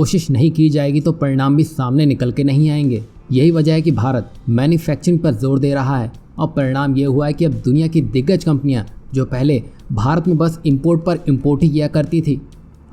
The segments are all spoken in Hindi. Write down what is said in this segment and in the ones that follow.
कोशिश नहीं की जाएगी तो परिणाम भी सामने निकल के नहीं आएंगे। यही वजह है कि भारत मैन्युफैक्चरिंग पर जोर दे रहा है और परिणाम ये हुआ है कि अब दुनिया की दिग्गज कंपनियां जो पहले भारत में बस इंपोर्ट पर इंपोर्ट ही किया करती थी,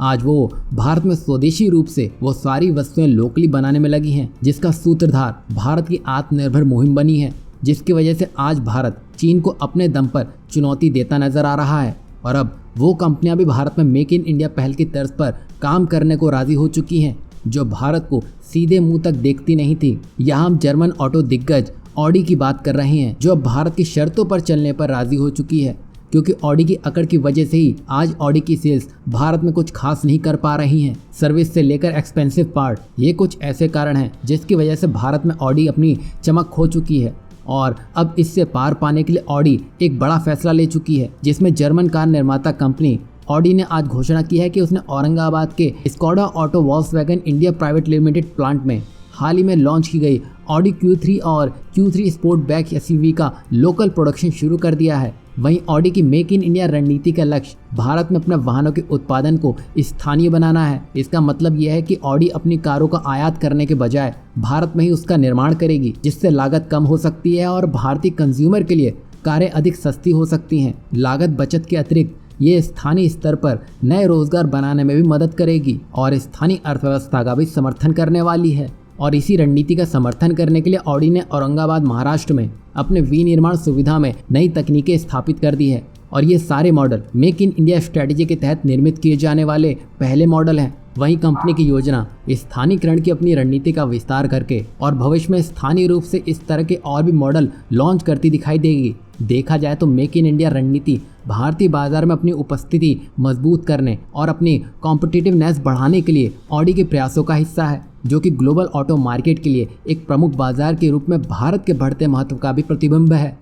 आज वो भारत में स्वदेशी रूप से वो सारी वस्तुएं लोकली बनाने में लगी हैं, जिसका सूत्रधार भारत की आत्मनिर्भर मुहिम बनी है, जिसकी वजह से आज भारत चीन को अपने दम पर चुनौती देता नजर आ रहा है। और अब वो कंपनियां भी भारत में मेक इन इंडिया पहल की तर्ज पर काम करने को राजी हो चुकी हैं, जो भारत को सीधे मुंह तक देखती नहीं थी। यहाँ हम जर्मन ऑटो दिग्गज ऑडी की बात कर रहे हैं, जो अब भारत की शर्तों पर चलने पर राजी हो चुकी है, क्योंकि ऑडी की अकड़ की वजह से ही आज ऑडी की सेल्स भारत में कुछ खास नहीं कर पा रही हैं। सर्विस से लेकर एक्सपेंसिव पार्ट, ये कुछ ऐसे कारण हैं जिसकी वजह से भारत में ऑडी अपनी चमक खो चुकी है। और अब इससे पार पाने के लिए ऑडी एक बड़ा फैसला ले चुकी है, जिसमें जर्मन कार निर्माता कंपनी ऑडी ने आज घोषणा की है कि उसने औरंगाबाद के Skoda auto Volkswagen India private limited plant में हाल ही में लॉन्च की गई ऑडी Q3 और Q3 स्पोर्टबैक SUV का लोकल प्रोडक्शन शुरू कर दिया है। वहीं ऑडी की मेक इन इंडिया रणनीति का लक्ष्य भारत में अपने वाहनों के उत्पादन को स्थानीय बनाना है। इसका मतलब यह है कि ऑडी अपनी कारों का आयात करने के बजाय भारत में ही उसका निर्माण करेगी, जिससे लागत कम हो सकती है और भारतीय कंज्यूमर के लिए कारें अधिक सस्ती हो सकती हैं। लागत बचत के अतिरिक्त ये स्थानीय स्तर पर नए रोजगार बनाने में भी मदद करेगी और स्थानीय अर्थव्यवस्था का भी समर्थन करने वाली है। और इसी रणनीति का समर्थन करने के लिए ऑडी ने औरंगाबाद महाराष्ट्र में अपने विनिर्माण सुविधा में नई तकनीकें स्थापित कर दी है और ये सारे model make in India strategy के तहत निर्मित किए जाने वाले पहले मॉडल हैं। वहीं कंपनी की योजना स्थानीयकरण की अपनी रणनीति का विस्तार करके और भविष्य में स्थानीय रूप से इस तरह के और भी मॉडल लॉन्च करती दिखाई देगी। देखा जाए तो मेक इन इंडिया रणनीति भारतीय बाजार में अपनी उपस्थिति मजबूत करने और अपनी कॉम्पिटिटिवनेस बढ़ाने के लिए ऑडी के प्रयासों का हिस्सा है, जो कि ग्लोबल ऑटो मार्केट के लिए एक प्रमुख बाजार के रूप में भारत के बढ़ते महत्व का भी प्रतिबिंब है।